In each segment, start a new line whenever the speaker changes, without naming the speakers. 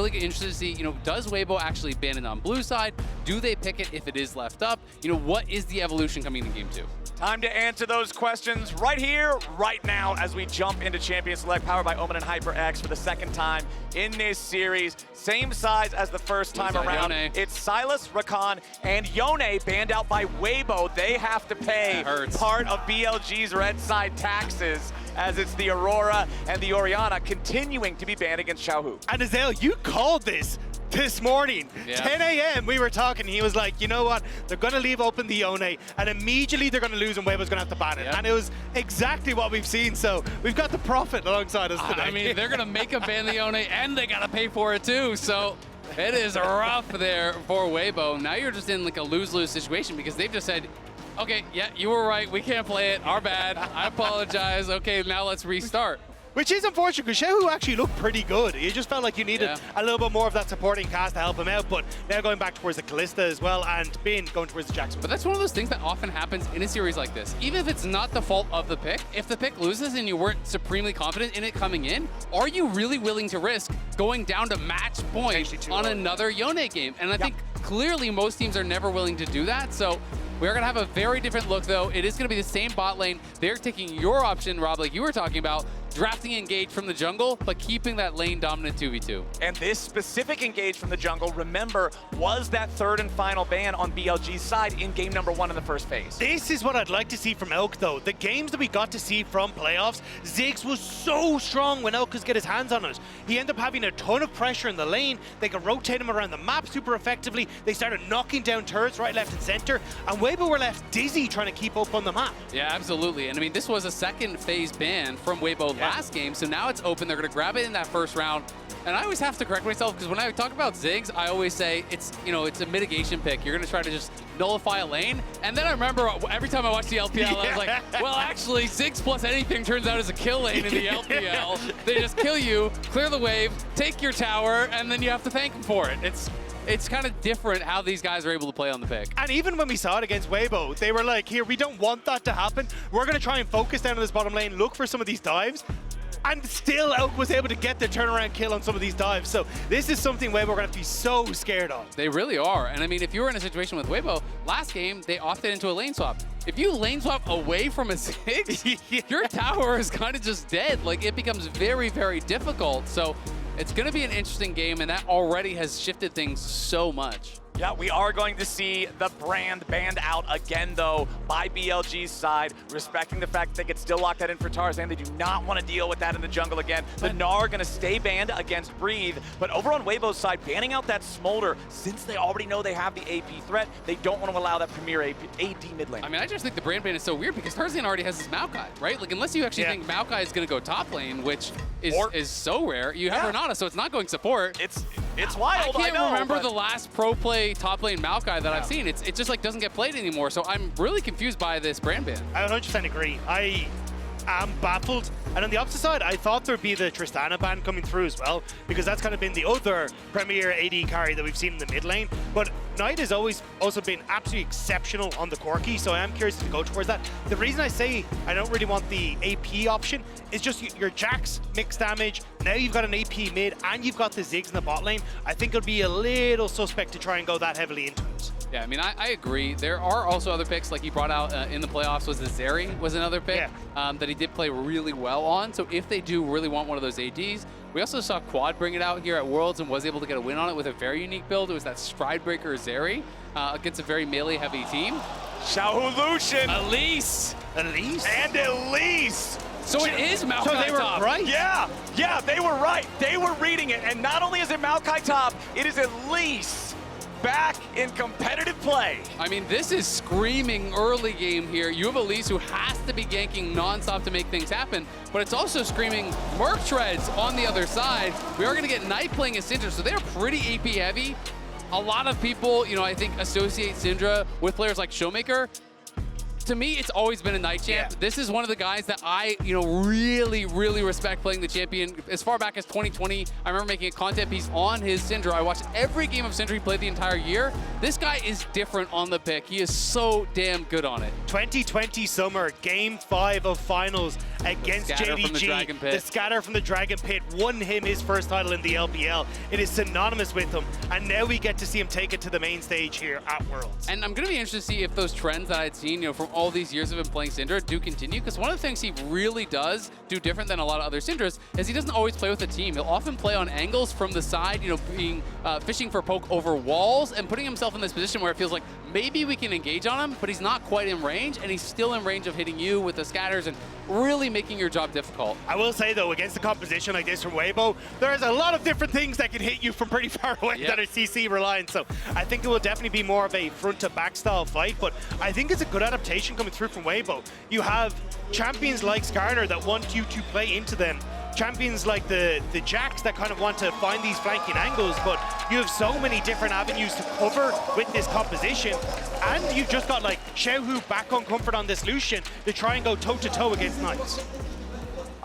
really interested to see, does Weibo actually ban it on blue side? Do they pick it if it is left up? What is the evolution coming in game 2?
Time to answer those questions right here, right now, as we jump into Champion Select, powered by Omen and HyperX for the second time in this series. Same size as the first time around.
Yone.
It's Silas, Rakan, and Yone banned out by Weibo. They have to pay part of BLG's red side taxes, as it's the Aurora and the Orianna continuing to be banned against Xiaohu.
And Azale, you called this morning, 10 a.m. we were talking. He was like, you know what? They're going to leave open the Yone, and immediately they're going to lose, and Weibo's going to have to ban it. And it was exactly what we've seen. So we've got the profit alongside us today.
I mean, they're going to make a ban the Yone, and they got to pay for it too. So it is rough there for Weibo. Now you're just in like a lose-lose situation because they've just said, okay, yeah, you were right. We can't play it. Our bad. I apologize. Okay, now let's restart.
Which is unfortunate because Xiaohu actually looked pretty good. You just felt like you needed a little bit more of that supporting cast to help him out, but now going back towards the Kalista as well, and Bin going towards the Jackson.
But that's one of those things that often happens in a series like this. Even if it's not the fault of the pick, if the pick loses and you weren't supremely confident in it coming in, are you really willing to risk going down to match point on another Yone game? And I think clearly most teams are never willing to do that, so we're going to have a very different look, though. It is going to be the same bot lane. They're taking your option, Rob, like you were talking about, drafting Engage from the jungle, but keeping that lane dominant 2v2.
And this specific Engage from the jungle, remember, was that third and final ban on BLG's side in game number 1 in the first phase.
This is what I'd like to see from Elk, though. The games that we got to see from playoffs, Ziggs was so strong when Elk could get his hands on it. He ended up having a ton of pressure in the lane. They could rotate him around the map super effectively. They started knocking down turrets right, left, and center. And Weibo were left dizzy trying to keep up on the map.
Yeah, absolutely. And I mean, this was a second phase ban from Weibo last game, so now it's open. They're going to grab it in that first round. And I always have to correct myself because when I talk about Ziggs, I always say it's, it's a mitigation pick. You're going to try to just nullify a lane. And then I remember every time I watch the LPL, I was like, well, actually, Ziggs plus anything turns out as a kill lane in the LPL. They just kill you, clear the wave, take your tower, and then you have to thank them for it. It's kind of different how these guys are able to play on the pick.
And even when we saw it against Weibo, they were like, here, we don't want that to happen. We're going to try and focus down on this bottom lane, look for some of these dives. And still, Elk was able to get the turnaround kill on some of these dives. So this is something Weibo are going to have to be so scared of.
They really are. And I mean, if you were in a situation with Weibo, last game, they opted into a lane swap. If you lane swap away from a Ziggs, your tower is kind of just dead. Like, it becomes very, very difficult. So it's going to be an interesting game, and that already has shifted things so much.
Yeah, we are going to see the brand banned out again, though, by BLG's side, respecting the fact that they could still lock that in for Tarzan. They do not want to deal with that in the jungle again. The Gnar are going to stay banned against Breathe, but over on Weibo's side, banning out that Smolder, since they already know they have the AP threat, they don't want to allow that premier AD mid lane.
I mean, I just think the brand ban is so weird because Tarzan already has his Maokai, right? Like, unless you actually think Maokai is going to go top lane, which is so rare, you have Renata, so it's not going support.
It's wild,
I can't remember the last pro play top lane Maokai that I've seen. It just like doesn't get played anymore. So I'm really confused by this brand ban.
I 100% agree. I am baffled. And on the opposite side, I thought there'd be the Tristana ban coming through as well, because that's kind of been the other premier AD carry that we've seen in the mid lane. But Knight has always also been absolutely exceptional on the Corki, so I am curious to go towards that. The reason I say I don't really want the AP option is just your Jax mixed damage. Now you've got an AP mid and you've got the Ziggs in the bot lane. I think it'll be a little suspect to try and go that heavily into it.
Yeah, I mean, I agree. There are also other picks, like he brought out in the playoffs, was the Zeri was another pick that he did play really well on. So if they do really want one of those ADs, we also saw Quad bring it out here at Worlds and was able to get a win on it with a very unique build. It was that Stridebreaker Zeri against a very melee-heavy team.
Xiaohu Lucian.
Elise.
And Elise.
So it is Maokai
So they were
top.
right?
Yeah, they were right. They were reading it. And not only is it Maokai top, it is Elise back in competitive play.
I mean, this is screaming early game here. You have Elise who has to be ganking nonstop to make things happen, but it's also screaming Merc Treads on the other side. We are going to get Knight playing as Syndra, so they're pretty AP heavy. A lot of people, I think associate Syndra with players like Showmaker. To me, it's always been a Knight champ. Yeah. This is one of the guys that I, really, really respect playing the champion. As far back as 2020, I remember making a content piece on his Syndra. I watched every game of Syndra he played the entire year. This guy is different on the pick. He is so damn good on it.
2020 summer, game 5 of finals, against
Scatter from the Dragon
JDG.
Pit.
The scatter from the Dragon Pit won him his first title in the LPL. It is synonymous with him, and now we get to see him take it to the main stage here at Worlds.
And I'm going to be interested to see if those trends that I'd seen, from all these years of him playing Syndra do continue, because one of the things he really does do different than a lot of other Syndras is he doesn't always play with a team. He'll often play on angles from the side, being fishing for a poke over walls and putting himself in this position where it feels like maybe we can engage on him, but he's not quite in range, and he's still in range of hitting you with the scatters and really making your job difficult.
I will say, though, against a composition like this from Weibo, there's a lot of different things that can hit you from pretty far away that are CC reliant. So I think it will definitely be more of a front-to-back style fight, but I think it's a good adaptation coming through from Weibo. You have champions like Skarner that want you to play into them. Champions like the Jacks that kind of want to find these flanking angles, but you have so many different avenues to cover with this composition, and you've just got like Xiaohu back on comfort on this Lucian to try and go toe-to-toe against Knights.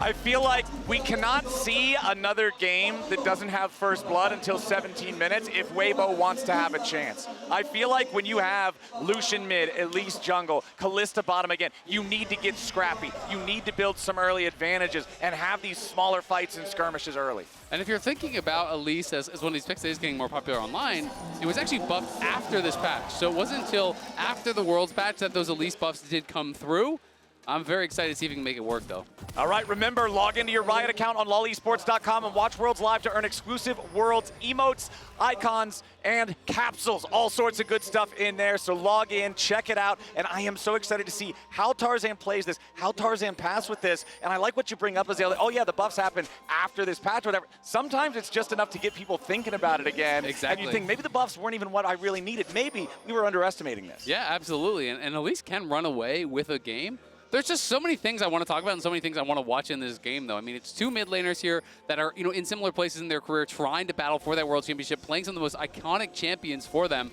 I feel like we cannot see another game that doesn't have first blood until 17 minutes if Weibo wants to have a chance. I feel like when you have Lucian mid, Elise jungle, Kalista bottom again, you need to get scrappy. You need to build some early advantages and have these smaller fights and skirmishes early.
And if you're thinking about Elise as one of these picks that is getting more popular online, it was actually buffed after this patch. So it wasn't until after the Worlds patch that those Elise buffs did come through. I'm very excited to see if we can make it work, though.
All right, remember, log into your Riot account on lolesports.com and watch Worlds Live to earn exclusive Worlds emotes, icons, and capsules. All sorts of good stuff in there, so log in, check it out, and I am so excited to see how Tarzan plays this, how Tarzan passed with this, and I like what you bring up, Azalea. Oh yeah, the buffs happen after this patch or whatever. Sometimes it's just enough to get people thinking about it again.
Exactly.
And you think, maybe the buffs weren't even what I really needed. Maybe we were underestimating this.
Yeah, absolutely, and Elise can run away with a game. There's just so many things I want to talk about and so many things I want to watch in this game, though. I mean, it's two mid laners here that are, in similar places in their career trying to battle for that World Championship, playing some of the most iconic champions for them.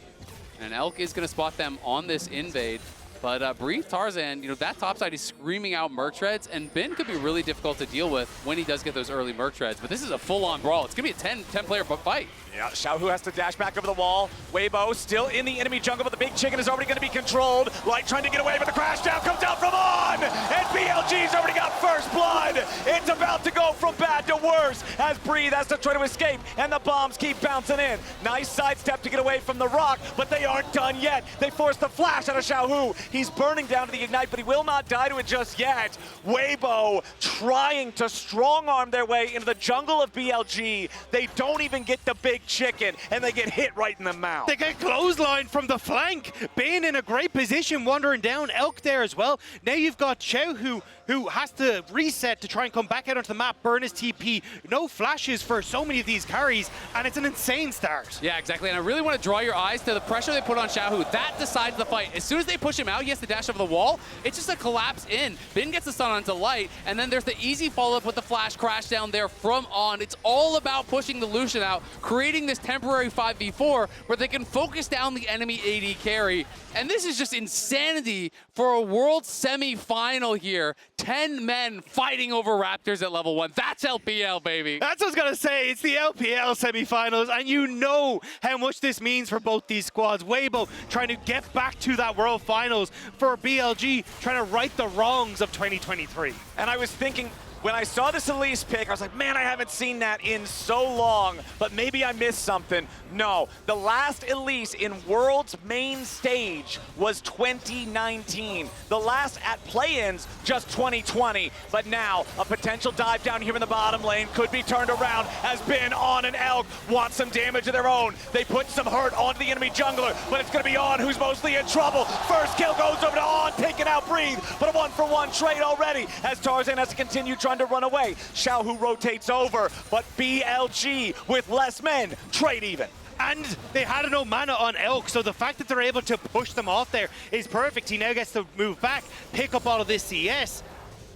And Elk is going to spot them on this invade. But Breathe Tarzan, that top side is screaming out Merc Treads, and Bin could be really difficult to deal with when he does get those early Merc Treads. But this is a full-on brawl. It's going to be a 10-player fight.
Yeah, Xiaohu has to dash back over the wall. Weibo still in the enemy jungle, but the big chicken is already going to be controlled. Light trying to get away, but the crash down comes out from On! And BLG's already got first blood! It's about to go from bad to worse as Breathe has to try to escape, and the bombs keep bouncing in. Nice sidestep to get away from the rock, but they aren't done yet. They force the flash out of Xiaohu. He's burning down to the Ignite, but he will not die to it just yet. Weibo trying to strong-arm their way into the jungle of BLG. They don't even get the big chicken, and they get hit right in the mouth.
They get clotheslined from the flank. Bane in a great position, wandering down. Elk there as well. Now you've got Chow who has to reset to try and come back out onto the map, burn his TP. No flashes for so many of these carries, and it's an insane start.
Yeah, exactly, and I really want to draw your eyes to the pressure they put on Xiaohu. That decides the fight. As soon as they push him out, he has to dash over the wall. It's just a collapse in. Bin gets the stun onto Light, and then there's the easy follow-up with the flash crash down there from On. It's all about pushing the Lucian out, creating this temporary 5v4 where they can focus down the enemy AD carry. And this is just insanity for a World Semi-Final here. 10 men fighting over Raptors at level 1. That's LPL, baby.
That's what I was going to say. It's the LPL semifinals, and you know how much this means for both these squads. Weibo trying to get back to that World Finals, for BLG trying to right the wrongs of 2023.
And I was thinking, when I saw this Elise pick, I was like, man, I haven't seen that in so long, but maybe I missed something. No, the last Elise in World's main stage was 2019. The last at play-ins, just 2020. But now, a potential dive down here in the bottom lane could be turned around as Bin, On, and Elk want some damage of their own. They put some hurt onto the enemy jungler, but it's going to be On who's mostly in trouble. First kill goes over to On, taking out Breathe, but a 1-for-1 trade already as Tarzan has to continue trying to run away. Xiaohu rotates over, but BLG with less men, trade even.
And they had no mana on Elk, so the fact that they're able to push them off there is perfect. He now gets to move back, pick up all of this CS,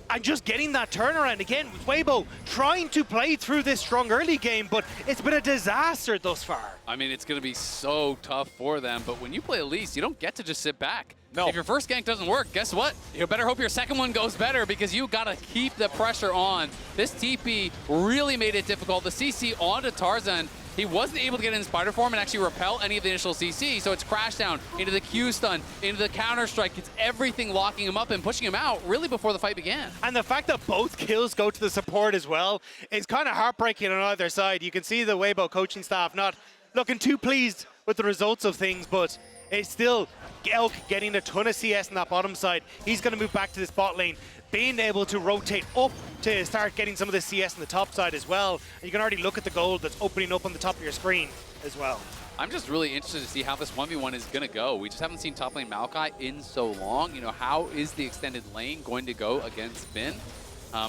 and just getting that turnaround again. Weibo trying to play through this strong early game, but it's been a disaster thus far.
I mean, it's going to be so tough for them, but when you play Elise, you don't get to just sit back.
No.
If your first gank doesn't work, guess what? You better hope your second one goes better, because you got to keep the pressure on. This TP really made it difficult. The CC onto Tarzan. he wasn't able to get in spider form and actually repel any of the initial CC, so it's crash down into the Q stun, into the counter strike. It's everything locking him up and pushing him out really before the fight began.
And the fact that both kills go to the support as well is kind of heartbreaking on either side. You can see the Weibo coaching staff not looking too pleased with the results of things, but it's still Elk getting a ton of CS on that bottom side. He's going to move back to this bot lane, being able to rotate up to start getting some of the CS on the top side as well. And you can already look at the gold that's opening up on the top of your screen as well.
I'm just really interested to see how this 1v1 is going to go. We just haven't seen top lane Maokai in so long. You know, how is the extended lane going to go against Bin?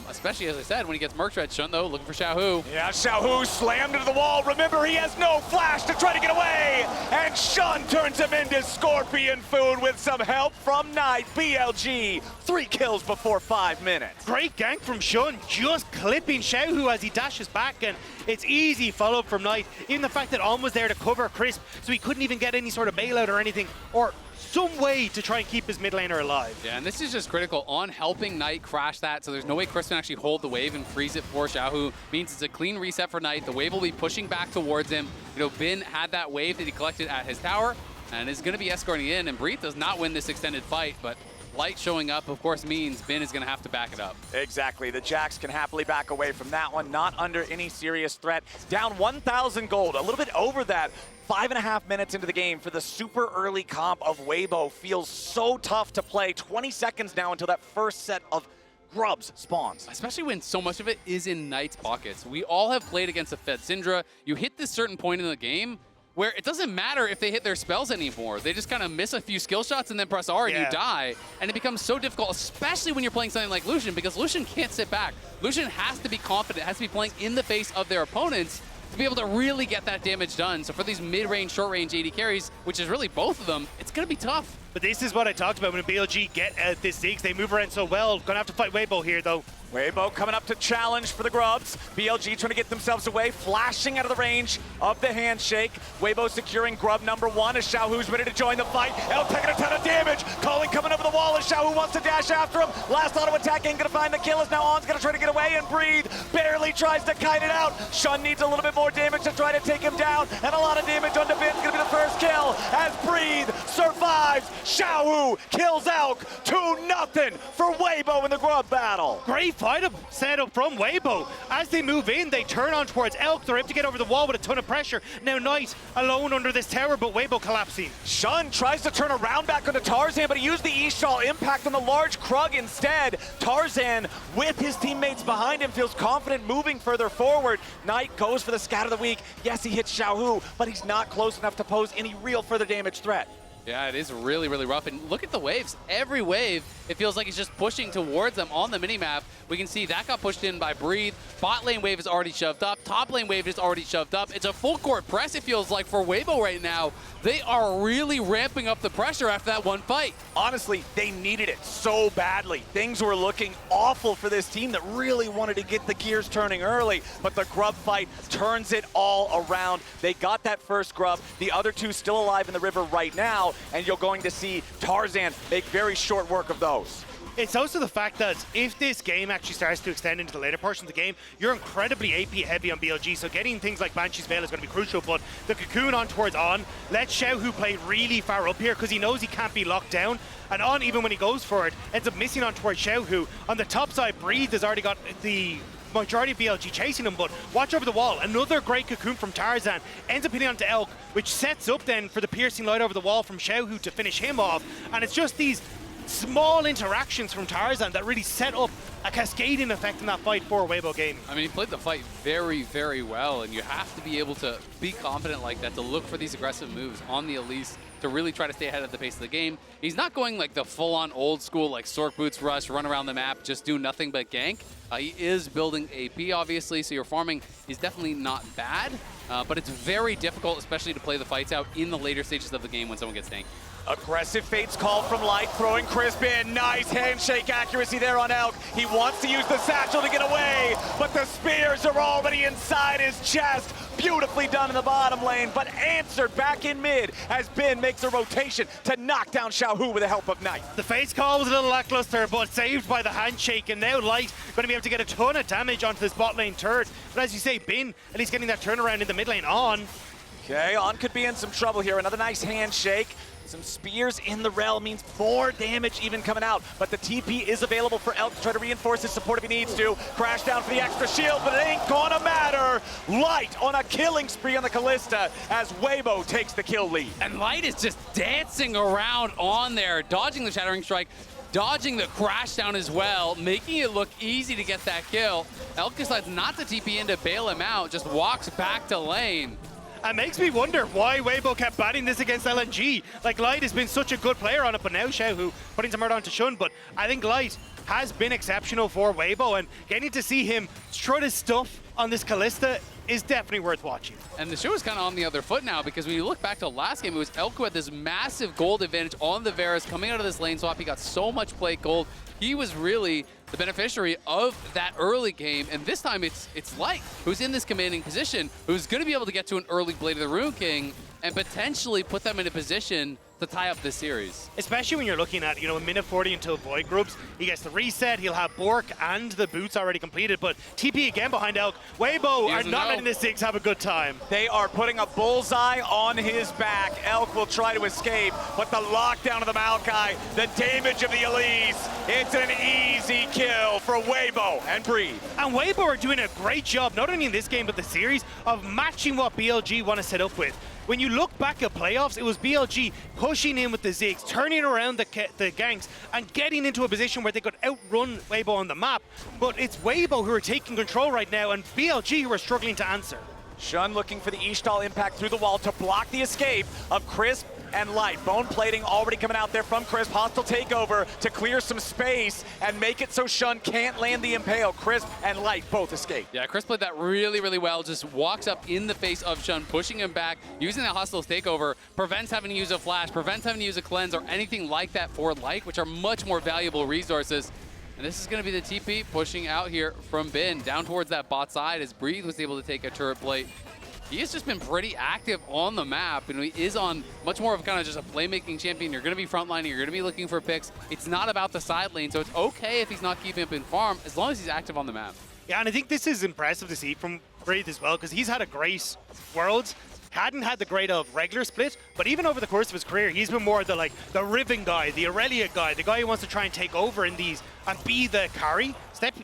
Especially, as I said, when he gets Merc Tread. Shun, though, looking for Xiaohu.
Yeah, Xiaohu slammed into the wall. Remember, he has no flash to try to get away. And Shun turns him into scorpion food with some help from Knight. BLG, 3 kills before 5 minutes.
Great gank from Shun, just clipping Xiaohu as he dashes back, and it's easy follow-up from Knight. Even the fact that Alm was there to cover Crisp, so he couldn't even get any sort of bailout or anything, or some way to try and keep his mid laner alive.
Yeah, and this is just critical on helping Knight crash that, so there's no way Chris can actually hold the wave and freeze it for Xiaohu. Means it's a clean reset for Knight. The wave will be pushing back towards him. You know, Bin had that wave that he collected at his tower, and is going to be escorting in, and Breathe does not win this extended fight, but Light showing up, of course, means Bin is going to have to back it up.
Exactly. The Jacks can happily back away from that one, not under any serious threat. Down 1,000 gold, a little bit over that. 5.5 minutes into the game for the super early comp of Weibo. Feels so tough to play. 20 seconds now until that first set of grubs spawns.
Especially when so much of it is in Knight's pockets. We all have played against a Fed Syndra. You hit this certain point in the game where it doesn't matter if they hit their spells anymore. They just kind of miss a few skill shots and then press R and you die. And it becomes so difficult, especially when you're playing something like Lucian, because Lucian can't sit back. Lucian has to be confident, has to be playing in the face of their opponents to be able to really get that damage done. So for these mid-range, short-range AD carries, which is really both of them, it's going to be tough.
But this is what I talked about when BLG get at this Ziggs. They move around so well. Gonna have to fight Weibo here, though.
Weibo coming up to challenge for the grubs. BLG trying to get themselves away, flashing out of the range of the handshake. Weibo securing grub number 1 as Xiaohu's ready to join the fight. El taking a ton of damage. Calling coming over the wall as Xiaohu wants to dash after him. Last auto attack ain't gonna find the kill as now On's gonna try to get away and Breathe. Barely tries to kite it out. Shun needs a little bit more damage to try to take him down. And a lot of damage on Bin's gonna be the first kill as Breathe survives. Xiaohu kills Elk 2-0 for Weibo in the grub battle.
Great fight up, set up from Weibo. As they move in, they turn on towards Elk. They're able to get over the wall with a ton of pressure. Now Knight alone under this tower, but Weibo collapsing.
Shun tries to turn around back onto Tarzan, but he used the E-Shawl impact on the large Krug instead. Tarzan, with his teammates behind him, feels confident moving further forward. Knight goes for the scout of the week. Yes, he hits Xiaohu, but he's not close enough to pose any real further damage threat.
Yeah, it is really, really rough. And look at the waves. Every wave, it feels like he's just pushing towards them on the minimap. We can see that got pushed in by Breathe. Bot lane wave is already shoved up. Top lane wave is already shoved up. It's a full court press, it feels like, for Weibo right now. They are really ramping up the pressure after that one fight.
Honestly, they needed it so badly. Things were looking awful for this team that really wanted to get the gears turning early, but the grub fight turns it all around. They got that first grub. The other two still alive in the river right now, and you're going to see Tarzan make very short work of those.
It's also the fact that if this game actually starts to extend into the later portion of the game, you're incredibly AP heavy on BLG, so getting things like Banshee's Veil is going to be crucial, but the Cocoon on towards On lets Xiaohu play really far up here because he knows he can't be locked down, and On, even when he goes for it, ends up missing on towards Xiaohu. On the top side, Breathe has already got the majority of BLG chasing him, but watch over the wall. Another great Cocoon from Tarzan ends up hitting onto Elk, which sets up then for the piercing light over the wall from Xiaohu to finish him off, and it's just these small interactions from Tarzan that really set up a cascading effect in that fight for Weibo game.
I mean, he played the fight very, very well, and you have to be able to be confident like that, to look for these aggressive moves on the Elise, to really try to stay ahead of the pace of the game. He's not going like the full-on old school, like Sork Boots rush, run around the map, just do nothing but gank. He is building AP, obviously, so your farming is definitely not bad, but it's very difficult, especially to play the fights out in the later stages of the game when someone gets tanked.
Aggressive fates called from Light, throwing Crisp in. Nice handshake accuracy there on Elk. He wants to use the satchel to get away, but the spears are already inside his chest. Beautifully done in the bottom lane, but answered back in mid as Bin makes a rotation to knock down Xiaohu with the help of Knight.
The face call was a little lackluster, but saved by the handshake, and now Light going to be able to get a ton of damage onto this bot lane turret. But as you say, Bin at least getting that turnaround in the mid lane on.
Okay, On could be in some trouble here. Another nice handshake. Some spears in the rel means more damage even coming out, but the TP is available for Elk to try to reinforce his support if he needs to. Crash down for the extra shield, but it ain't gonna matter. Light on a killing spree on the Kalista as Weibo takes the kill lead.
And Light is just dancing around on there, dodging the Shattering Strike, dodging the crash down as well, making it look easy to get that kill. Elk decides not to TP in to bail him out, just walks back to lane.
It makes me wonder why Weibo kept batting this against LNG. Like, Light has been such a good player on it, but now Xiaohu putting some hurt onto Shun. But I think Light has been exceptional for Weibo, and getting to see him strut his stuff on this Kalista is definitely worth watching.
And the show is kind of on the other foot now, because when you look back to last game, it was Elk who had this massive gold advantage on the Varus coming out of this lane swap. He got so much plate gold. He was really the beneficiary of that early game, and this time it's Light who's in this commanding position, who's going to be able to get to an early Blade of the Rune King and potentially put them in a position to tie up this series.
Especially when you're looking at, a minute 40 until Void groups. He gets the reset, he'll have Bork and the boots already completed, but TP again behind Elk. Weibo are not letting the Ziggs have a good time.
They are putting a bullseye on his back. Elk will try to escape, but the lockdown of the Maokai, the damage of the Elise, it's an easy kill for Weibo and Breathe.
And Weibo are doing a great job, not only in this game, but the series, of matching what BLG want to set up with. When you look back at playoffs, it was BLG pushing in with the Ziggs, turning around the ganks, and getting into a position where they could outrun Weibo on the map. But it's Weibo who are taking control right now, and BLG who are struggling to answer.
Shun looking for the Ishtal impact through the wall to block the escape of Crisp and Light. Bone plating already coming out there from Crisp. Hostile takeover to clear some space and make it so Shun can't land the Impale. Crisp and Light both escape.
Yeah, Chris played that really, really well. Just walks up in the face of Shun, pushing him back, using that hostile takeover, prevents having to use a flash, prevents having to use a cleanse or anything like that for Light, which are much more valuable resources. And this is going to be the TP pushing out here from Bin down towards that bot side as Breathe was able to take a turret plate. He has just been pretty active on the map, and he is on much more of kind of just a playmaking champion. You're going to be frontlining, you're going to be looking for picks. It's not about the side lane, so it's okay if he's not keeping up in farm as long as he's active on the map.
Yeah, and I think this is impressive to see from Breathe as well, because he's had a great Worlds. Hadn't had the grade of regular split, but even over the course of his career, he's been more the the Riven guy, the Aurelia guy, the guy who wants to try and take over in these and be the carry.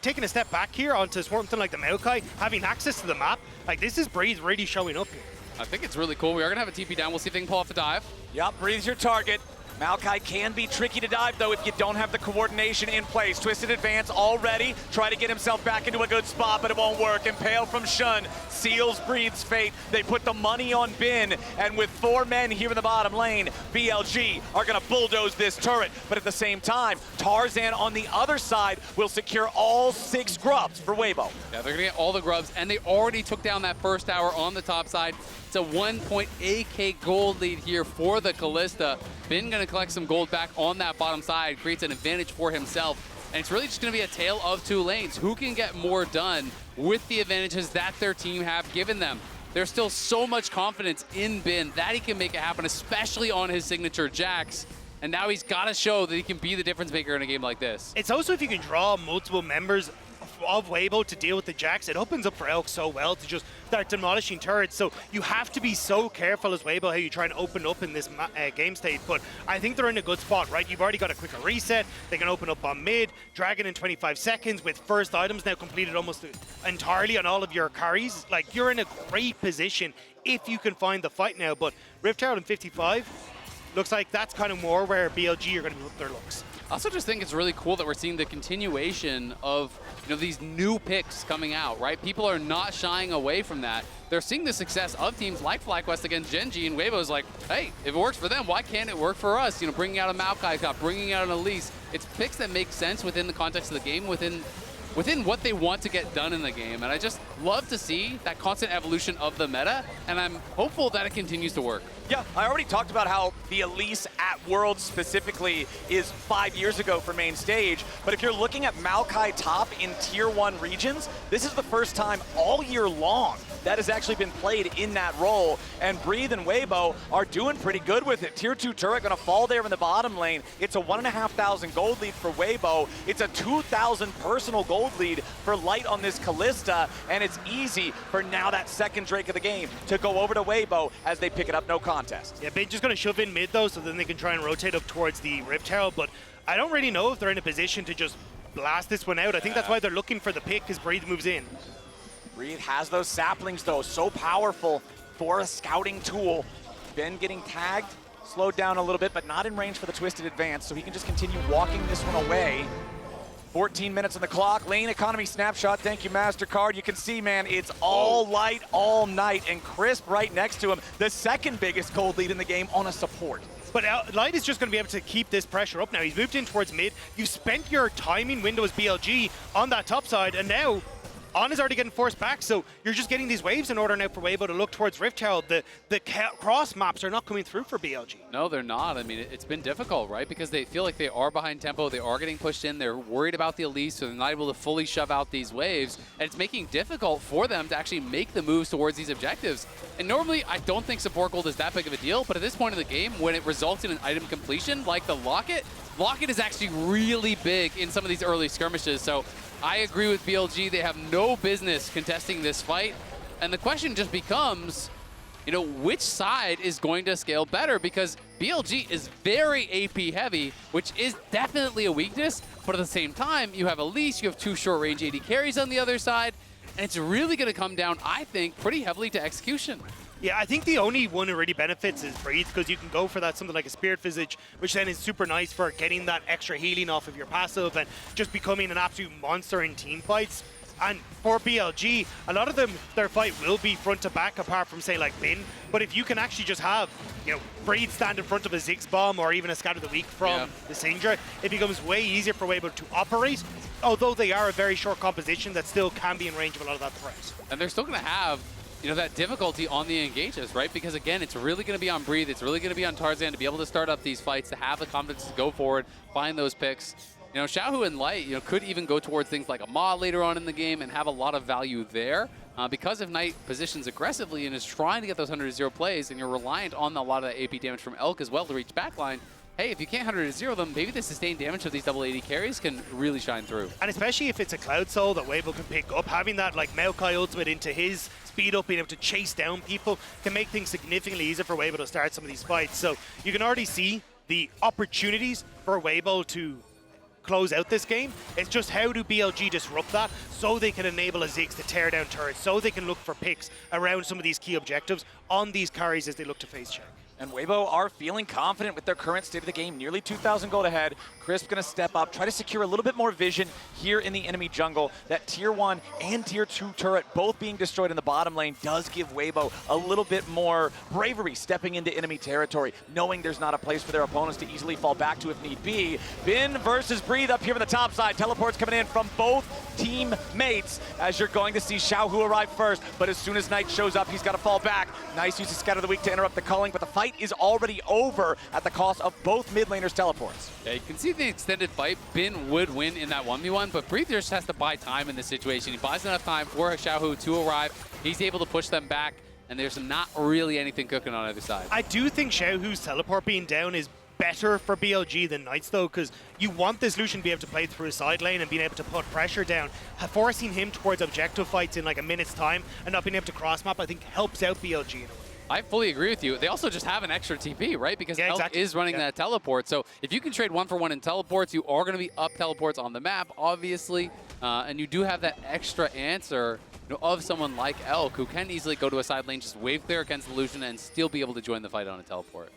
Taking a step back here onto something like the Maokai, having access to the map, like this is Breeze really showing up here.
I think it's really cool. We are gonna have a TP down. We'll see if they can pull off a dive.
Yep, Breathe's your target. Maokai can be tricky to dive, though, if you don't have the coordination in place. Twisted advance already. Try to get himself back into a good spot, but it won't work. Impale from Shun seals Breathe's fate. They put the money on Bin, and with 4 men here in the bottom lane, BLG are going to bulldoze this turret. But at the same time, Tarzan on the other side will secure all 6 grubs for Weibo.
Yeah, they're going to get all the grubs, and they already took down that first tower on the top side. It's a 1.8k gold lead here for the Kalista. Bin going to collect some gold back on that bottom side, creates an advantage for himself. And it's really just going to be a tale of 2 lanes. Who can get more done with the advantages that their team have given them? There's still so much confidence in Bin that he can make it happen, especially on his signature Jax. And now he's got to show that he can be the difference maker in a game like this.
It's also if you can draw multiple members of Weibo to deal with the Jax, it opens up for Elk so well to just start demolishing turrets. So you have to be so careful as Weibo how you try and open up in this game state. But I think they're in a good spot, right? You've already got a quicker reset. They can open up on mid, Dragon in 25 seconds with first items now completed almost entirely on all of your carries. Like, you're in a great position if you can find the fight now. But Rift Herald in 55 looks like that's kind of more where BLG are going to put their looks.
I also just think it's really cool that we're seeing the continuation of these new picks coming out, right? People are not shying away from that. They're seeing the success of teams like FlyQuest against Genji, and Weibo's like, hey, if it works for them, why can't it work for us? Bringing out a Maokai, bringing out an Elise. It's picks that make sense within the context of the game, within within what they want to get done in the game. And I just love to see that constant evolution of the meta, and I'm hopeful that it continues to work.
Yeah, I already talked about how the Elise at Worlds specifically is 5 years ago for main stage, but if you're looking at Maokai top in Tier 1 regions, this is the first time all year long that has actually been played in that role, and Breathe and Weibo are doing pretty good with it. Tier 2 turret gonna fall there in the bottom lane. It's a 1,500 gold lead for Weibo. It's a 2,000 personal gold lead for Light on this Kalista, and it's easy for now that second Drake of the game to go over to Weibo as they pick it up, no contest.
Yeah, they're just going to shove in mid though, so then they can try and rotate up towards the Rift Herald, but I don't really know if they're in a position to just blast this one out. I think that's why they're looking for the pick, as Breathe moves in.
Breathe has those saplings though, so powerful for a scouting tool. Ben getting tagged, slowed down a little bit, but not in range for the twisted advance, so he can just continue walking this one away. 14 minutes on the clock, lane economy snapshot, thank you MasterCard. You can see, man, it's all Light all night, and Crisp right next to him, the second biggest gold lead in the game on a support.
But Light is just going to be able to keep this pressure up now. He's moved in towards mid. You've spent your timing window as BLG on that top side, and now On is already getting forced back, so you're just getting these waves in order now for Weibo to look towards Rift Herald. The cross maps are not coming through for BLG.
No, they're not. I mean, it's been difficult, right? Because they feel like they are behind tempo, they are getting pushed in, they're worried about the Elise, so they're not able to fully shove out these waves, and it's making it difficult for them to actually make the moves towards these objectives. And normally, I don't think support gold is that big of a deal, but at this point in the game, when it results in an item completion, like the Locket is actually really big in some of these early skirmishes, so I agree with BLG. They have no business contesting this fight. And the question just becomes, you know, which side is going to scale better? Because BLG is very AP heavy, which is definitely a weakness. But at the same time, you have Elise, you have two short range AD carries on the other side. And it's really going to come down, I think, pretty heavily to execution.
Yeah, I think the only one who really benefits is Breathe, because you can go for that something like a Spirit Visage, which then is super nice for getting that extra healing off of your passive and just becoming an absolute monster in team fights. And for BLG, a lot of them, their fight will be front to back, apart from, say, like Bin. But if you can actually just have, you know, Breathe stand in front of a Ziggs bomb or even a Scatter the Weak from the Syndra, it becomes way easier for Weibo to operate, although they are a very short composition that still can be in range of a lot of that threat.
And they're still going to have, you know, that difficulty on the engages, right? Because again, it's really going to be on Breathe, it's really going to be on Tarzan to be able to start up these fights, to have the confidence to go forward, find those picks. You know, Xiaohu and Light, you know, could even go towards things like a Ma later on in the game and have a lot of value there. Because if Knight positions aggressively and is trying to get those 100-0 plays, and you're reliant on a lot of the AP damage from Elk as well to reach backline, hey, if you can't 100-0 them, maybe the sustained damage of these double AD carries can really shine through.
And especially if it's a Cloud Soul that Weibo can pick up, having that like Maokai ultimate into his speed up, being able to chase down people, can make things significantly easier for Weibo to start some of these fights. So you can already see the opportunities for Weibo to close out this game. It's just how do BLG disrupt that so they can enable a Ziggs to tear down turrets, so they can look for picks around some of these key objectives on these carries as they look to face check.
And Weibo are feeling confident with their current state of the game, nearly 2,000 gold ahead. Crisp gonna step up, try to secure a little bit more vision here in the enemy jungle. That tier 1 and tier 2 turret both being destroyed in the bottom lane does give Weibo a little bit more bravery stepping into enemy territory, knowing there's not a place for their opponents to easily fall back to if need be. Bin versus Breathe up here on the top side. Teleports coming in from both teammates, as you're going to see Xiaohu arrive first, but as soon as Knight shows up, he's got to fall back. Nice use of Scatter the Weak to interrupt the culling, but the fight is already over at the cost of both mid laners' teleports.
Yeah, you can see the extended fight. Bin would win in that 1v1, but Breathe just has to buy time in this situation. He buys enough time for Xiaohu to arrive. He's able to push them back, and there's not really anything cooking on either side.
I do think Xiaohu's teleport being down is better for BLG than Knights, though, because you want this Lucian to be able to play through a side lane and being able to put pressure down. Forcing him towards objective fights in like a minute's time and not being able to cross map, I think helps out BLG in a way.
I fully agree with you. They also just have an extra TP, right? Because Elk is running that teleport. So if you can trade 1-for-1 in teleports, you are going to be up teleports on the map, obviously. And you do have that extra answer, you know, of someone like Elk, who can easily go to a side lane, just wave clear against the Lucian, and still be able to join the fight on a teleport.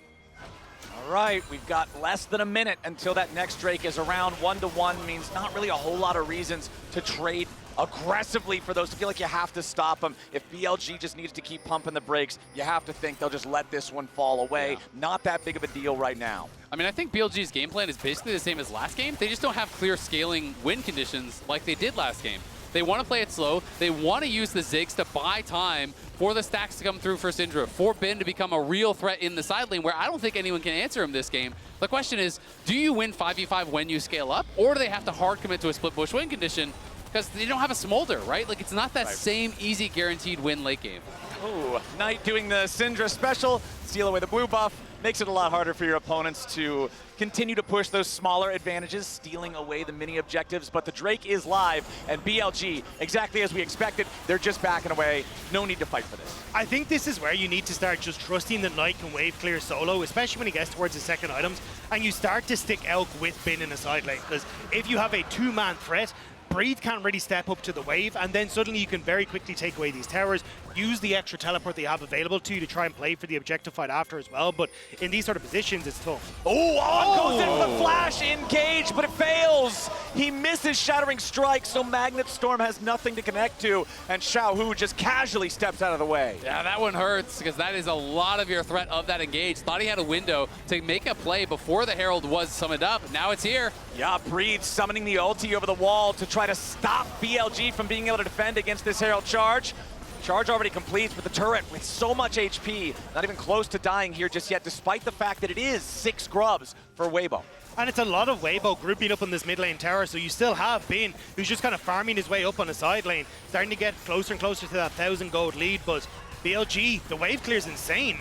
All right, we've got less than a minute until that next Drake is around. 1-to-1 means not really a whole lot of reasons to trade aggressively for those. I feel like you have to stop them. If BLG just needs to keep pumping the brakes, you have to think they'll just let this one fall away.
Yeah.
Not that big of a deal right now.
I mean, I think BLG's game plan is basically the same as last game. They just don't have clear scaling win conditions like they did last game. They want to play it slow. They want to use the Ziggs to buy time for the stacks to come through for Syndra, for Ben to become a real threat in the side lane where I don't think anyone can answer him this game. The question is, do you win 5v5 when you scale up, or do they have to hard commit to a split bush win condition? Because they don't have a smolder, right? Like, it's not that same easy guaranteed win late game.
Ooh, Knight doing the Syndra special, steal away the blue buff, makes it a lot harder for your opponents to continue to push those smaller advantages, stealing away the mini objectives, but the Drake is live, and BLG, exactly as we expected, they're just backing away. No need to fight for this.
I think this is where you need to start just trusting that Knight can wave clear solo, especially when he gets towards his second items, and you start to stick Elk with Bin in a side lane, because if you have a two-man threat, Breathe can't really step up to the wave, and then suddenly you can very quickly take away these towers, use the extra teleport they have available to you to try and play for the objective fight after as well, but in these sort of positions, it's tough.
Oh, On goes in for the flash, engage, but it fails. He misses Shattering Strike, so Magnet Storm has nothing to connect to, and Xiaohu just casually steps out of the way.
Yeah, that one hurts, because that is a lot of your threat of that engage. Thought he had a window to make a play before the Herald was summoned up. Now it's here.
Yeah, Breathe summoning the ulti over the wall to try to stop BLG from being able to defend against this Herald charge. Charge already complete with the turret with so much HP. Not even close to dying here just yet, despite the fact that it is 6 grubs for Weibo.
And it's a lot of Weibo grouping up on this mid lane tower, so you still have Bin, who's just kind of farming his way up on the side lane, starting to get closer and closer to that 1,000 gold lead, but BLG, the wave clear is insane.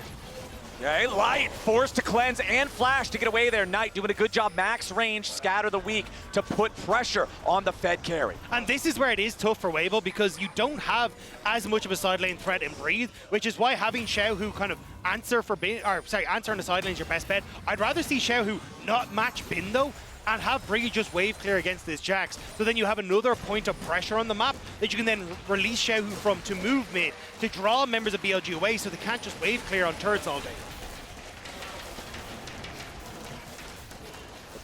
Okay, Light forced to cleanse and flash to get away there. Knight doing a good job, max range, scatter the weak to put pressure on the Fed carry.
And this is where it is tough for Weibo because you don't have as much of a side lane threat in Breathe, which is why having Xiaohu kind of answer for Bin, or sorry, answer on the side lane is your best bet. I'd rather see Xiaohu not match Bin though, and have Breathe just wave clear against this Jax. So then you have another point of pressure on the map that you can then release Xiaohu from to move mid, to draw members of BLG away so they can't just wave clear on turrets all day.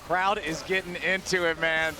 Crowd is getting into it, man.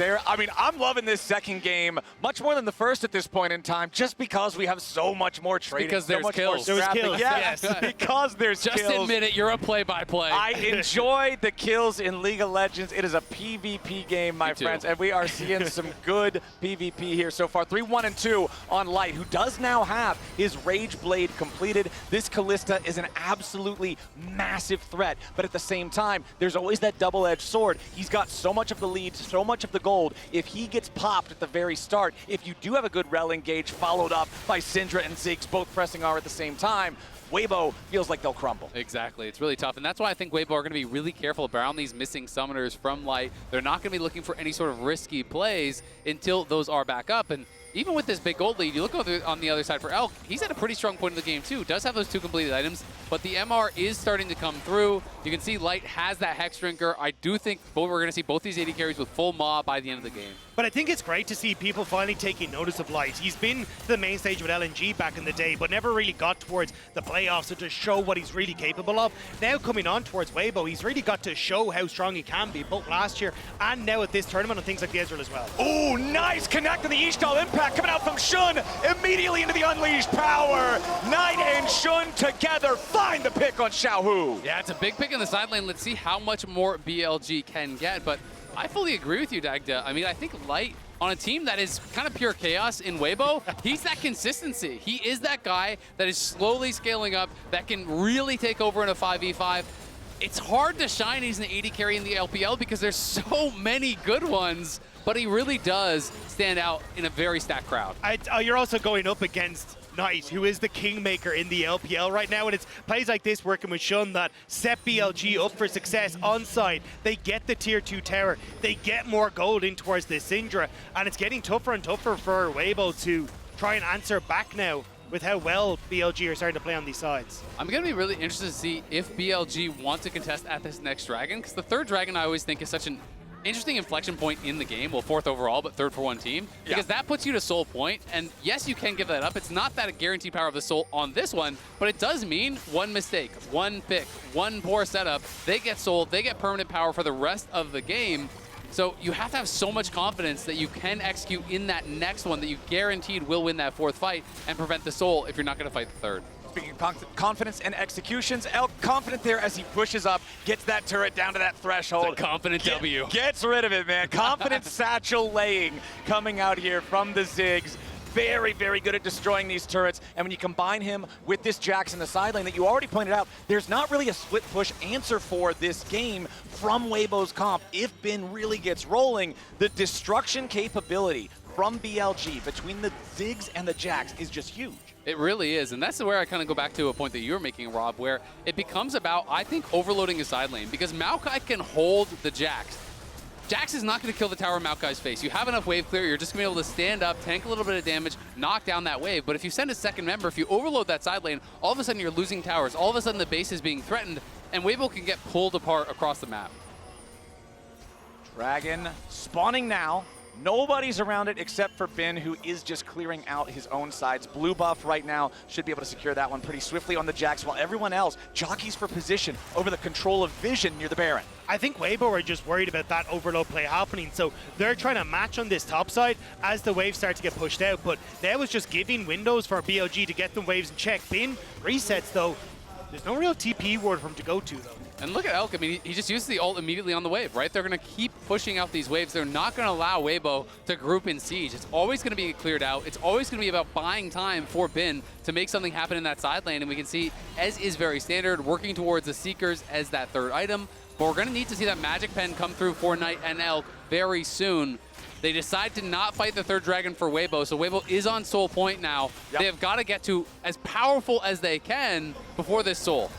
I'm loving this second game much more than the first at this point in time, just because we have so much more trading.
Because there's
so much
kills.
More
There's
scrapping.
kills.
Yes, because there's
Just
kills.
admit it, you're a play-by-play.
I enjoy the kills in League of Legends. It is a PvP game, my friends, and we are seeing some good PvP here so far. 3-1-2 on Light, who does now have his Rage Blade completed. This Callista is an absolutely massive threat, but at the same time, there's always that double-edged sword. He's got so much of the lead, so much of the gold. If he gets popped at the very start, if you do have a good rel engage followed up by Syndra and Ziggs both pressing R at the same time, Weibo feels like they'll crumble.
Exactly. It's really tough, and that's why I think Weibo are going to be really careful around these missing summoners from Light. They're not going to be looking for any sort of risky plays until those are back up, and even with this big gold lead, you look on the other side for Elk, he's at a pretty strong point in the game too. Does have those 2 completed items, but the MR is starting to come through. You can see Light has that Hex Drinker. I do think we're going to see both these AD carries with full maw by the end of the game.
But I think it's great to see people finally taking notice of Light. He's been to the main stage with LNG back in the day, but never really got towards the playoffs to just show what he's really capable of. Now coming on towards Weibo, he's really got to show how strong he can be, both last year and now at this tournament on things like the Ezreal as well.
Ooh, nice connect to the Ishtal impact coming out from Shun, immediately into the unleashed power. Knight and Shun together find the pick on Xiaohu.
Yeah, it's a big pick in the side lane. Let's see how much more BLG can get, but I fully agree with you, Dagda. I mean, I think Light on a team that is kind of pure chaos in Weibo, he's that consistency. He is that guy that is slowly scaling up, that can really take over in a 5v5. It's hard to shine he's an AD carry in the LPL because there's so many good ones, but he really does stand out in a very stacked crowd.
You're also going up against Knight, who is the kingmaker in the LPL right now, and it's plays like this working with Shun that set BLG up for success on side. They get the tier 2 tower, they get more gold in towards the Syndra, and it's getting tougher and tougher for Weibo to try and answer back now with how well BLG are starting to play on these sides.
I'm going to be really interested to see if BLG want to contest at this next dragon, because the third dragon I always think is such an interesting inflection point in the game. Well, 4th overall, but 3rd for one team. Because that puts you to soul point, and yes, you can give that up. It's not that a guaranteed power of the soul on this one, but it does mean one mistake, one pick, one poor setup. They get sold, they get permanent power for the rest of the game. So you have to have so much confidence that you can execute in that next one that you guaranteed will win that fourth fight and prevent the soul if you're not going to fight the third.
Speaking of confidence and executions, Elk confident there as he pushes up, gets that turret down to that threshold.
It's a confident W.
Gets rid of it, man. Confident satchel laying coming out here from the Ziggs. Very, very good at destroying these turrets. And when you combine him with this Jax in the side lane that you already pointed out, there's not really a split push answer for this game from Weibo's comp. If Bin really gets rolling, the destruction capability from BLG between the Ziggs and the Jax is just huge.
It really is, and that's where I kind of go back to a point that you were making, Rob, where it becomes about, I think, overloading his side lane, because Maokai can hold the Jax. Jax is not going to kill the tower in Maokai's face. You have enough wave clear, you're just going to be able to stand up, tank a little bit of damage, knock down that wave, but if you send a second member, if you overload that side lane, all of a sudden you're losing towers, all of a sudden the base is being threatened, and Weibo can get pulled apart across the map.
Dragon spawning now. Nobody's around it except for Bin, who is just clearing out his own sides. Blue buff right now should be able to secure that one pretty swiftly on the Jax, while everyone else jockeys for position over the control of vision near the Baron.
I think Weibo are just worried about that overload play happening, so they're trying to match on this top side as the waves start to get pushed out, but that was just giving windows for BLG to get them waves in check. Bin resets, though. There's no real TP ward for him to go to, though.
And look at Elk, I mean, he just uses the ult immediately on the wave, right? They're going to keep pushing out these waves. They're not going to allow Weibo to group in siege. It's always going to be cleared out. It's always going to be about buying time for Bin to make something happen in that side lane. And we can see Ez is very standard, working towards the Seekers as that third item. But we're going to need to see that Magic Pen come through for Knight and Elk very soon. They decide to not fight the third dragon for Weibo, so Weibo is on soul point now. Yep. They have got to get to as powerful as they can before this soul.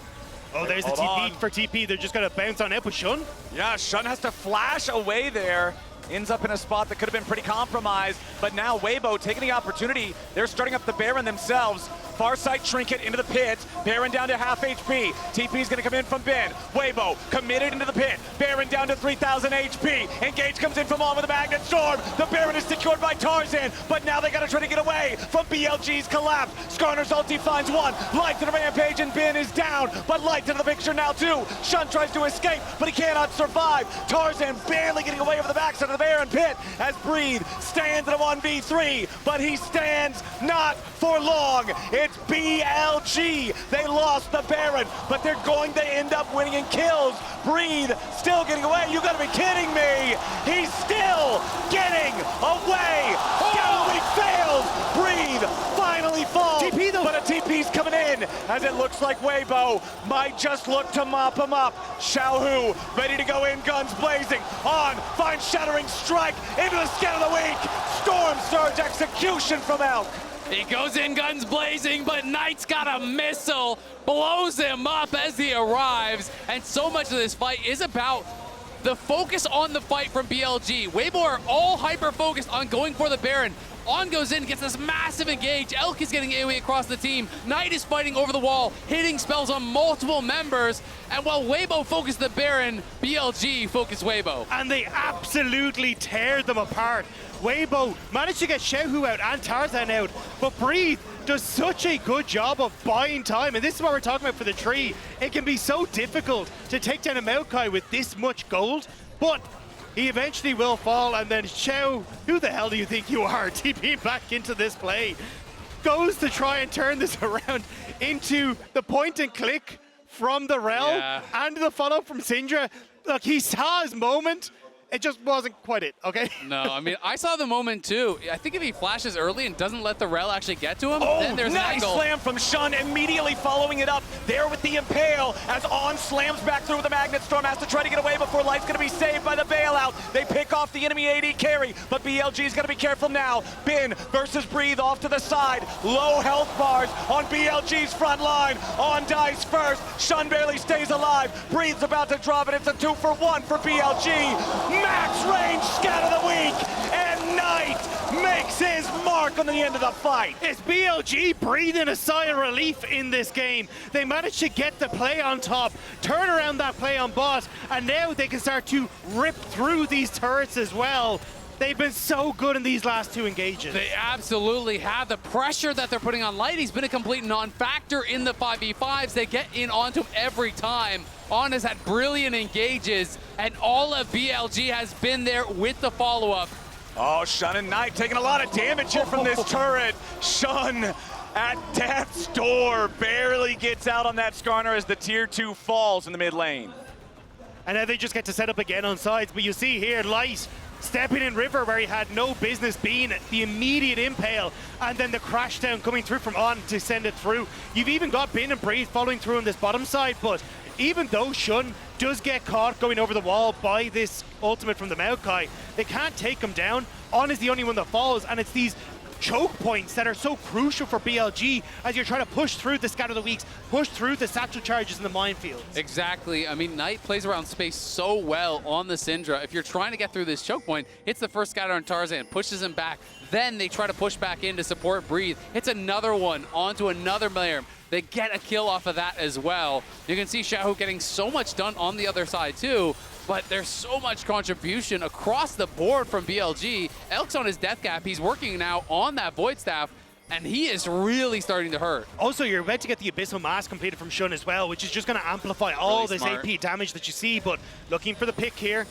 Oh, there's the TP for TP. They're just going to bounce on it with Shun.
Yeah, Shun has to flash away there. Ends up in a spot that could have been pretty compromised. But now Weibo taking the opportunity. They're starting up the Baron themselves. Farsight Trinket into the pit. Baron down to half HP. TP's going to come in from Bin. Weibo committed into the pit. Baron down to 3,000 HP. Engage comes in from on with a Magnet Storm. The Baron is secured by Tarzan, but now they got to try to get away from BLG's collapse. Skarner's ulti finds one. Light to the Rampage, and Bin is down, but Light into the picture now too. Shun tries to escape, but he cannot survive. Tarzan barely getting away over the backside of the Baron pit as Breathe stands in a 1v3, but he stands not for long. It's BLG. They lost the Baron, but they're going to end up winning in kills. Breathe still getting away. You gotta be kidding me. He's still getting away. Galloway fails. Breathe finally falls.
TP though.
But a TP's coming in as it looks like Weibo might just look to mop him up. Xiaohu ready to go in, guns blazing. On, finds Shattering Strike into the skin of the week. Storm Surge execution from Elk.
He goes in guns blazing, but Knight's got a missile, blows him up as he arrives, and so much of this fight is about the focus on the fight from BLG. Weibo are all hyper-focused on going for the Baron. On goes in, gets this massive engage. Elk is getting AoE across the team. Knight is fighting over the wall, hitting spells on multiple members. And while Weibo focused the Baron, BLG focused Weibo.
And they absolutely tear them apart. Weibo managed to get Xiaohu out and Tarzan out, but Breathe does such a good job of buying time, and this is what we're talking about for the tree. It can be so difficult to take down a Maokai with this much gold, but he eventually will fall, and then Xiao, who the hell do you think you are, TP back into this play, goes to try and turn this around into the point and click from the Rel and the follow from Syndra. Look, he saw his moment. It just wasn't quite it, okay?
No, I mean, I saw the moment too. I think if he flashes early and doesn't let the Rel actually get to him, then there's an
nice
angle.
Slam from Shun, immediately following it up there with the Impale as On slams back through with the Magnet Storm, has to try to get away before Light's gonna be saved by the bailout. They pick off the enemy AD carry, but BLG's gonna be careful now. Bin versus Breathe off to the side. Low health bars on BLG's front line. On dies first, Shun barely stays alive. Breathe's about to drop it, it's a 2-for-1 for BLG. Max range scatter the week, and Knight makes his mark on the end of the fight.
It's BLG breathing a sigh of relief in this game. They managed to get the play on top, turn around that play on bot, and now they can start to rip through these turrets as well. They've been so good in these last 2 engages.
They absolutely have. The pressure that they're putting on Light, he's been a complete non-factor in the 5v5s. They get in onto him every time. On has had brilliant engages, and all of BLG has been there with the follow-up.
Oh, Shun and Knight taking a lot of damage here from this turret. Shun at death's door barely gets out on that Skarner as the tier 2 falls in the mid lane.
And now they just get to set up again on sides. But you see here, Light stepping in river where he had no business being, the immediate impale, and then the crash down coming through from On to send it through. You've even got Bin and Breathe following through on this bottom side, but even though Shun does get caught going over the wall by this ultimate from the Maokai, they can't take him down. On is the only one that falls, and it's these choke points that are so crucial for BLG as you're trying to push through the Scatter the Weaks, push through the satchel charges in the minefields.
Exactly. I mean, Knight plays around space so well on the Syndra. If you're trying to get through this choke point, hits the first scatter on Tarzan, pushes him back. Then they try to push back in to support Breathe. Hits another one onto another Mayhem. They get a kill off of that as well. You can see Shahu getting so much done on the other side too, but there's so much contribution across the board from BLG. Elk's on his death cap. He's working now on that Void Staff, and he is really starting to hurt.
Also, you're about to get the Abyssal Mask completed from Shun as well, which is just going to amplify all
Really
this
smart.
AP damage that you see, but looking for the pick here.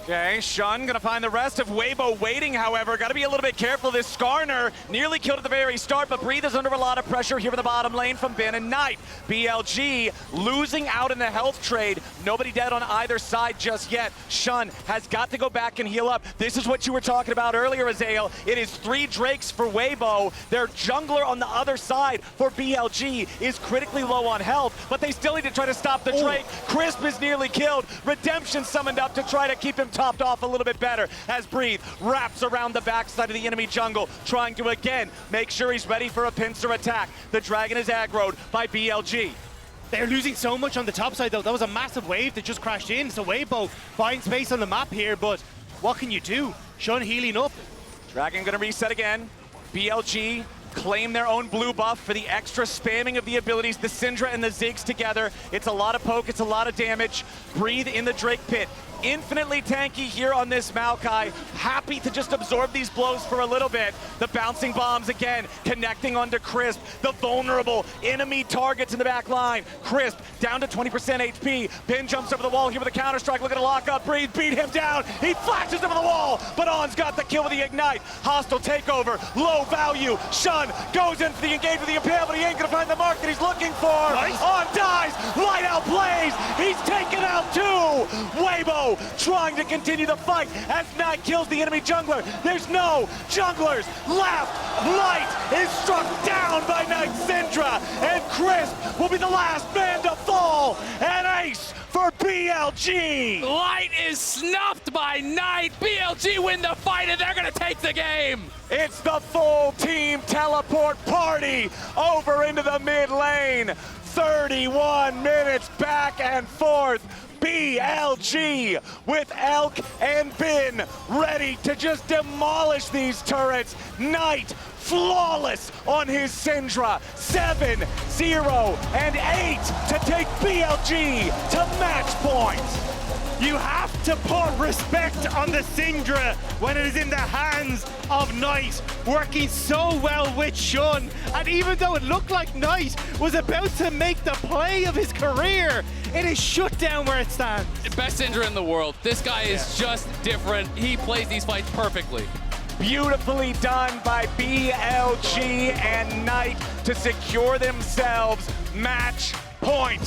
Okay, Shun gonna find the rest of Weibo waiting, however. Gotta be a little bit careful. This Skarner nearly killed at the very start, but Breathe is under a lot of pressure here in the bottom lane from Bin and Knight. BLG losing out in the health trade. Nobody dead on either side just yet. Shun has got to go back and heal up. This is what you were talking about earlier, Azael. It is 3 Drakes for Weibo. Their jungler on the other side for BLG is critically low on health, but they still need to try to stop the Drake. Crisp is nearly killed. Redemption summoned up to try to keep him topped off a little bit better as Breathe wraps around the backside of the enemy jungle, trying to again make sure he's ready for a pincer attack. The dragon is aggroed by BLG.
They're losing so much on the top side though. That was a massive wave that just crashed in, so Weibo finds space on the map here, but what can you do? Shun healing up.
Dragon gonna reset again. BLG claim their own blue buff for the extra spamming of the abilities, the Syndra and the Ziggs together. It's a lot of poke, it's a lot of damage. Breathe in the Drake pit. Infinitely tanky here on this Maokai. Happy to just absorb these blows for a little bit. The bouncing bombs again, connecting onto Crisp. The vulnerable enemy targets in the back line. Crisp down to 20% HP. Bin jumps over the wall here with a counter strike. Look at a lock up. Breathe, beat him down. He flashes over the wall, but On's got the kill with the Ignite. Hostile takeover, low value. Shun goes into the engage with the Impale, but he ain't gonna find the mark that he's looking for.
Nice.
On dies, light out plays. He's taken out 2. Weibo trying to continue the fight as Knight kills the enemy jungler. There's no junglers left. Light is struck down by Knight Syndra, and Crisp will be the last man to fall. And ace for BLG.
Light is snuffed by Knight. BLG win the fight, and they're gonna take the game.
It's the full team teleport party over into the mid lane. 31 minutes back and forth. BLG with Elk and Bin ready to just demolish these turrets. Knight flawless on his Syndra. 7, 0, and 8 to take BLG to match point.
You have to put respect on the Syndra when it is in the hands of Knight, working so well with Shun. And even though it looked like Knight was about to make the play of his career, it is shut down where it stands.
Best Syndra in the world. This guy is just different. He plays these fights perfectly.
Beautifully done by BLG and Knight to secure themselves match point.